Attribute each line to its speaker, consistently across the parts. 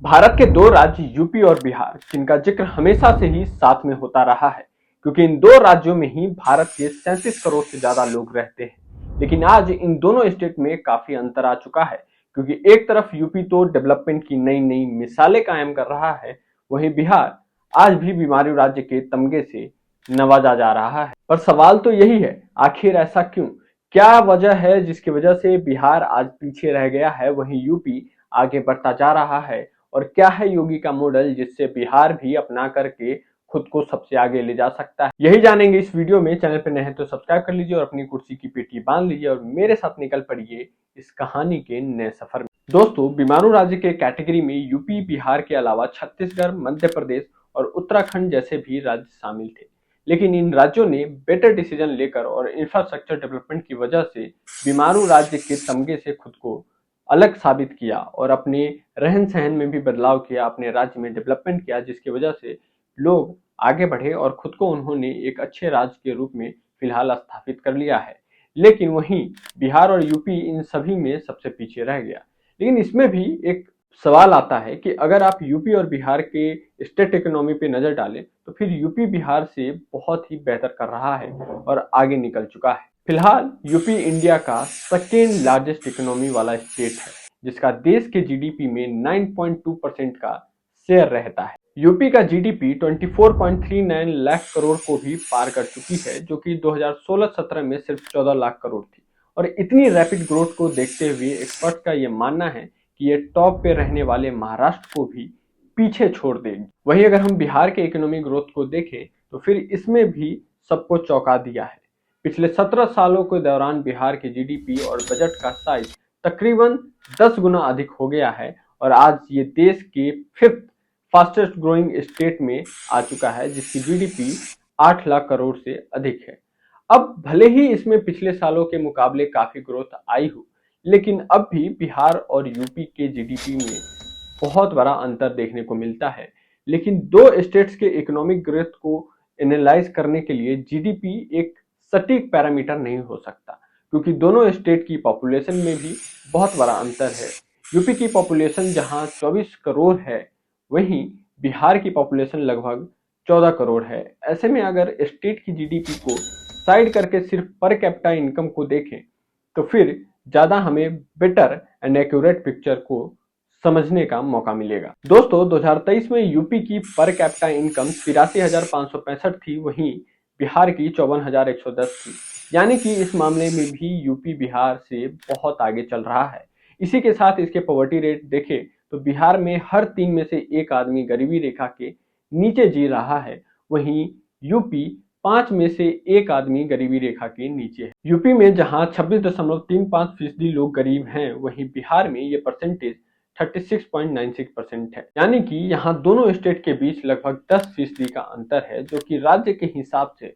Speaker 1: भारत के दो राज्य यूपी और बिहार जिनका जिक्र हमेशा से ही साथ में होता रहा है, क्योंकि इन दो राज्यों में ही भारत के 37 करोड़ से ज्यादा लोग रहते हैं। लेकिन आज इन दोनों स्टेट में काफी अंतर आ चुका है, क्योंकि एक तरफ यूपी तो डेवलपमेंट की नई नई मिसालें कायम कर रहा है, वहीं बिहार आज भी बीमारू राज्य के तमगे से नवाजा जा रहा है। पर सवाल तो यही है, आखिर ऐसा क्यों? क्या वजह है जिसकी वजह से बिहार आज पीछे रह गया है, वहीं यूपी आगे बढ़ता जा रहा है? और क्या है योगी का मॉडल जिससे बिहार भी अपना करके खुद को सबसे आगे ले जा सकता है? यही जानेंगे इस वीडियो में। चैनल पर नए हैं तो सब्सक्राइब कर लीजिए और अपनी कुर्सी की पेटी बांध लीजिए और मेरे साथ निकल पड़िए इस कहानी के नए सफर में। दोस्तों, बीमारू राज्य के कैटेगरी में यूपी बिहार के अलावा छत्तीसगढ़, मध्य प्रदेश और उत्तराखंड जैसे भी राज्य शामिल थे। लेकिन इन राज्यों ने बेटर डिसीजन लेकर और इंफ्रास्ट्रक्चर डेवलपमेंट की वजह से बीमारू राज्य के तमगे से खुद को अलग साबित किया और अपने रहन सहन में भी बदलाव किया, अपने राज्य में डेवलपमेंट किया, जिसकी वजह से लोग आगे बढ़े और खुद को उन्होंने एक अच्छे राज्य के रूप में फिलहाल स्थापित कर लिया है। लेकिन वहीं बिहार और यूपी इन सभी में सबसे पीछे रह गया। लेकिन इसमें भी एक सवाल आता है कि अगर आप यूपी और बिहार के स्टेट इकोनॉमी पे नजर डालें तो फिर यूपी बिहार से बहुत ही बेहतर कर रहा है और आगे निकल चुका है। फिलहाल यूपी इंडिया का सेकेंड लार्जेस्ट इकोनॉमी वाला स्टेट है, जिसका देश के जीडीपी में 9.2% का शेयर रहता है। यूपी का जीडीपी 24.39 लाख करोड़ को भी पार कर चुकी है, जो कि 2016-17 में सिर्फ 14 लाख करोड़ थी। और इतनी रैपिड ग्रोथ को देखते हुए एक्सपर्ट का यह मानना है कि ये टॉप पे रहने वाले महाराष्ट्र को भी पीछे छोड़ देगी। वहीं अगर हम बिहार के इकोनॉमिक ग्रोथ को देखें तो फिर इसमें भी सबको चौंका दिया है। पिछले 17 सालों के दौरान बिहार के जीडीपी और बजट का साइज तकरीबन 10 गुना अधिक हो गया है और आज ये देश के 5th फास्टेस्ट ग्रोइंग स्टेट में आ चुका है, जिसकी जीडीपी 8 लाख करोड़ से अधिक है। अब भले ही इसमें पिछले सालों के मुकाबले काफी ग्रोथ आई हो, लेकिन अब भी बिहार और यूपी के जीडीपी में बहुत बड़ा अंतर देखने को मिलता है। लेकिन दो स्टेट्स के इकोनॉमिक ग्रोथ को एनालाइज करने के लिए जीडीपी एक सटीक पैरामीटर नहीं हो सकता, क्योंकि दोनों स्टेट की पॉपुलेशन में भी बहुत बड़ा अंतर है। यूपी की पॉपुलेशन जहां 24 करोड़ है, वहीं बिहार की पॉपुलेशन लगभग 14 करोड़ है। ऐसे में अगर स्टेट की जीडीपी को साइड करके सिर्फ पर कैपिटा इनकम को देखें तो फिर ज्यादा हमें बेटर एंड एक्यूरेट पिक्चर को समझने का मौका मिलेगा। दोस्तों, 2023 में यूपी की पर कैपिटा इनकम 83,565 थी, वहीं बिहार की 54,110 थी। यानी कि इस मामले में भी यूपी बिहार से बहुत आगे चल रहा है। इसी के साथ इसके पॉवर्टी रेट देखें तो बिहार में हर 3 में से एक आदमी गरीबी रेखा के नीचे जी रहा है, वहीं यूपी 5 में से एक आदमी गरीबी रेखा के नीचे है। यूपी में जहां 26.35% लोग गरीब हैं, वहीं बिहार में ये परसेंटेज 36.96% है। यानी कि यहाँ दोनों स्टेट के बीच लगभग 10% का अंतर है, जो कि राज्य के हिसाब से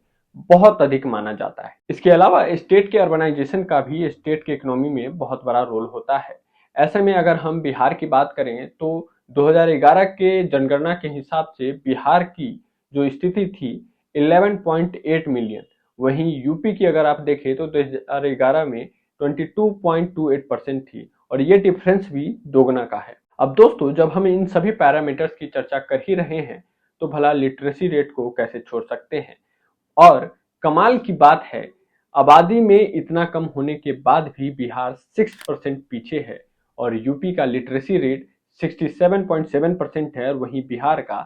Speaker 1: बहुत अधिक माना जाता है। इसके अलावा स्टेट के अर्बनाइजेशन का भी स्टेट के इकोनॉमी में बहुत बड़ा रोल होता है। ऐसे में अगर हम बिहार की बात करें तो 2011 के जनगणना के हिसाब से बिहार की जो स्थिति थी 11.8 मिलियन, वहीं यूपी की अगर आप देखें तो 2011 में 22.28% थी और ये डिफरेंस भी दोगुना का है। अब दोस्तों, जब हम इन सभी पैरामीटर्स की चर्चा कर ही रहे हैं तो भला लिटरेसी रेट को कैसे छोड़ सकते हैं। और कमाल की बात है, आबादी में इतना कम होने के बाद भी बिहार 6% पीछे है और यूपी का लिटरेसी रेट 67.7% है और वहीं बिहार का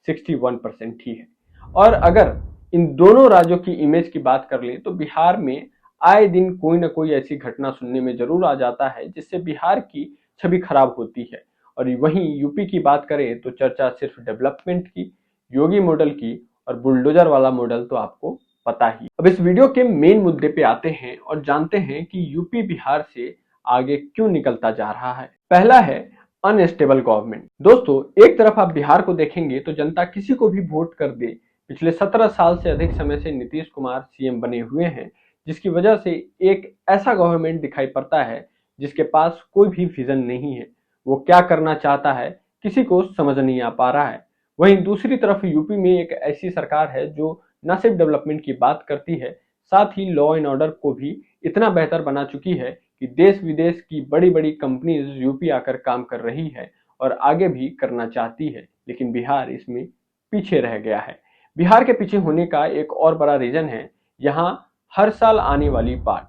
Speaker 1: 61% ही है। और अगर इन दोनों राज्यों की इमेज की बात कर लें तो बिहार में आए दिन कोई ना कोई ऐसी घटना सुनने में जरूर आ जाता है जिससे बिहार की छवि खराब होती है। और वहीं यूपी की बात करें तो चर्चा सिर्फ डेवलपमेंट की, योगी मॉडल की और बुलडोजर वाला मॉडल तो आपको पता ही। अब इस वीडियो के मेन मुद्दे पे आते हैं और जानते हैं कि यूपी बिहार से आगे क्यों निकलता जा रहा है। पहला है अनस्टेबल गवर्नमेंट। दोस्तों, एक तरफ आप बिहार को देखेंगे तो जनता किसी को भी वोट कर दे, पिछले 17 साल से अधिक समय से नीतीश कुमार सीएम बने हुए हैं, जिसकी वजह से एक ऐसा गवर्नमेंट दिखाई पड़ता है जिसके पास कोई भी विजन नहीं है। वो क्या करना चाहता है किसी को समझ नहीं आ पा रहा है। वहीं दूसरी तरफ यूपी में एक ऐसी सरकार है जो न सिर्फ डेवलपमेंट की बात करती है, साथ ही लॉ एंड ऑर्डर को भी इतना बेहतर बना चुकी है कि देश विदेश की बड़ी बड़ी कंपनीज यूपी आकर काम कर रही है और आगे भी करना चाहती है, लेकिन बिहार इसमें पीछे रह गया है। बिहार के पीछे होने का एक और बड़ा रीजन है यहाँ हर साल आने वाली बाढ़।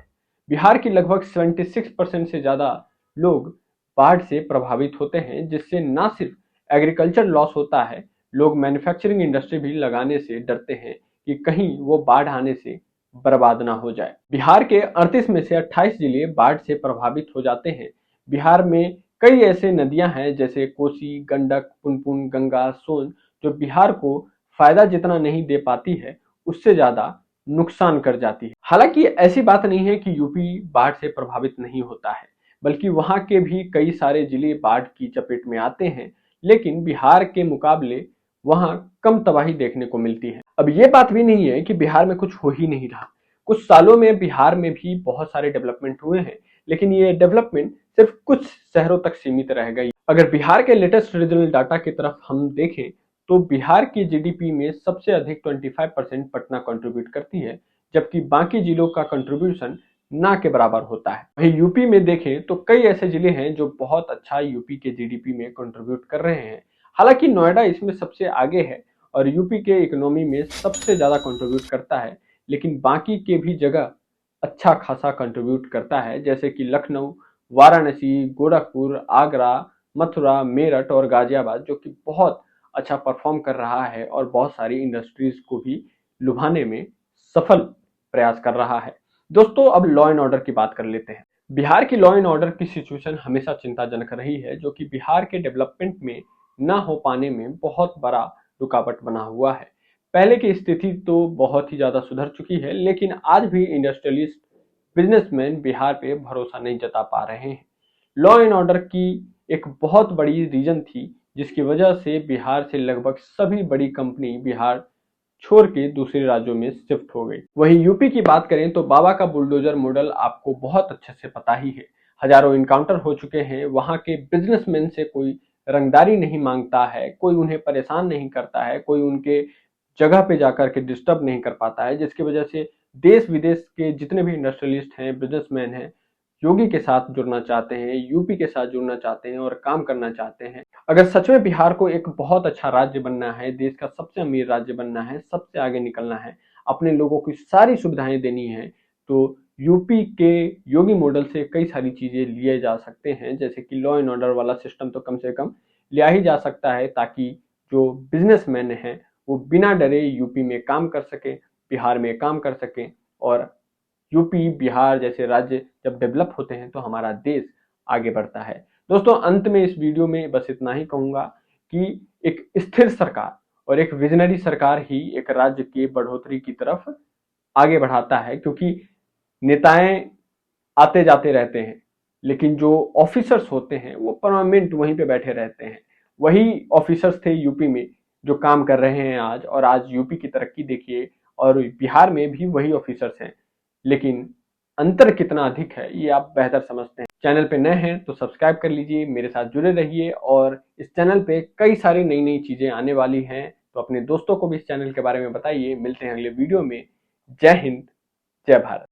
Speaker 1: बिहार की लगभग 76% से ज्यादा लोग बाढ़ से प्रभावित होते हैं, जिससे न सिर्फ एग्रीकल्चर लॉस होता है, लोग मैन्युफैक्चरिंग इंडस्ट्री भी लगाने से डरते हैं कि कहीं वो बाढ़ आने से बर्बाद ना हो जाए। बिहार के 38 में से 28 जिले बाढ़ से प्रभावित हो जाते हैं। बिहार में कई ऐसे नदियां हैं जैसे कोसी, गंडक, पुनपुन, गंगा, सोन, जो बिहार को फायदा जितना नहीं दे पाती है उससे ज्यादा नुकसान कर जाती है। हालांकि ऐसी बात नहीं है कि यूपी बाढ़ से प्रभावित नहीं होता है, बल्कि वहां के भी कई सारे जिले बाढ़ की चपेट में आते हैं, लेकिन बिहार के मुकाबले वहां कम तबाही देखने को मिलती है। अब ये बात भी नहीं है कि बिहार में कुछ हो ही नहीं रहा। कुछ सालों में बिहार में भी बहुत सारे डेवलपमेंट हुए हैं, लेकिन ये डेवलपमेंट सिर्फ कुछ शहरों तक सीमित रह गई। अगर बिहार के लेटेस्ट रीजनल डाटा की तरफ हम देखें तो बिहार की जीडीपी में सबसे अधिक 25% पटना कंट्रीब्यूट करती है, जबकि बाकी जिलों का कंट्रीब्यूशन ना के बराबर होता है। वहीं यूपी में देखें तो कई ऐसे जिले हैं जो बहुत अच्छा यूपी के जीडीपी में कंट्रीब्यूट कर रहे हैं। हालांकि नोएडा इसमें सबसे आगे है और यूपी के इकोनॉमी में सबसे ज्यादा कंट्रीब्यूट करता है, लेकिन बाकी के भी जगह अच्छा खासा कंट्रीब्यूट करता है, जैसे कि लखनऊ, वाराणसी, गोरखपुर, आगरा, मथुरा, मेरठ और गाजियाबाद, जो कि बहुत अच्छा परफॉर्म कर रहा है और बहुत सारी इंडस्ट्रीज को भी लुभाने में सफल प्रयास कर रहा है। दोस्तों, अब लॉ एंड ऑर्डर की बात कर लेते हैं। बिहार की लॉ एंड ऑर्डर की सिचुएशन हमेशा चिंताजनक रही है, जो कि बिहार के डेवलपमेंट में ना हो पाने में बहुत बड़ा रुकावट बना हुआ है। पहले की स्थिति तो बहुत ही ज्यादा सुधर चुकी है, लेकिन आज भी इंडस्ट्रियलिस्ट, बिजनेसमैन बिहार पे भरोसा नहीं जता पा रहे हैं। लॉ एंड ऑर्डर की एक बहुत बड़ी रीजन थी, जिसकी वजह से बिहार से लगभग सभी बड़ी कंपनी बिहार छोड़ के दूसरे राज्यों में शिफ्ट हो गई। वहीं यूपी की बात करें तो बाबा का बुलडोजर मॉडल आपको बहुत अच्छे से पता ही है। हजारों इनकाउंटर हो चुके हैं। वहां के बिजनेसमैन से कोई रंगदारी नहीं मांगता है, कोई उन्हें परेशान नहीं करता है, कोई उनके जगह पे जाकर के डिस्टर्ब नहीं कर पाता है, जिसकी वजह से देश विदेश के जितने भी इंडस्ट्रियलिस्ट हैं, बिजनेसमैन हैं, योगी के साथ जुड़ना चाहते हैं, यूपी के साथ जुड़ना चाहते हैं और काम करना चाहते हैं। अगर सच में बिहार को एक बहुत अच्छा राज्य बनना है, देश का सबसे अमीर राज्य बनना है, सबसे आगे निकलना है, अपने लोगों को सारी सुविधाएं देनी है, तो यूपी के योगी मॉडल से कई सारी चीजें लिए जा सकते हैं, जैसे कि लॉ एंड ऑर्डर वाला सिस्टम तो कम से कम लिया ही जा सकता है, ताकि जो बिजनेसमैन हैं वो बिना डरे यूपी में काम कर सके, बिहार में काम कर सके। और यूपी, बिहार जैसे राज्य जब डेवलप होते हैं तो हमारा देश आगे बढ़ता है। दोस्तों, अंत में इस वीडियो में बस इतना ही कहूंगा कि एक स्थिर सरकार और एक विजनरी सरकार ही एक राज्य की बढ़ोतरी की तरफ आगे बढ़ाता है, क्योंकि नेताएं आते जाते रहते हैं, लेकिन जो ऑफिसर्स होते हैं वो परमानेंट वहीं पे बैठे रहते हैं। वही ऑफिसर्स थे यूपी में जो काम कर रहे हैं आज, और आज यूपी की तरक्की देखिए, और बिहार में भी वही ऑफिसर्स हैं, लेकिन अंतर कितना अधिक है ये आप बेहतर समझते हैं। चैनल पे नए हैं तो सब्सक्राइब कर लीजिए, मेरे साथ जुड़े रहिए, और इस चैनल पे कई सारी नई नई चीजें आने वाली हैं, तो अपने दोस्तों को भी इस चैनल के बारे में बताइए। मिलते हैं अगले वीडियो में। जय हिंद, जय भारत।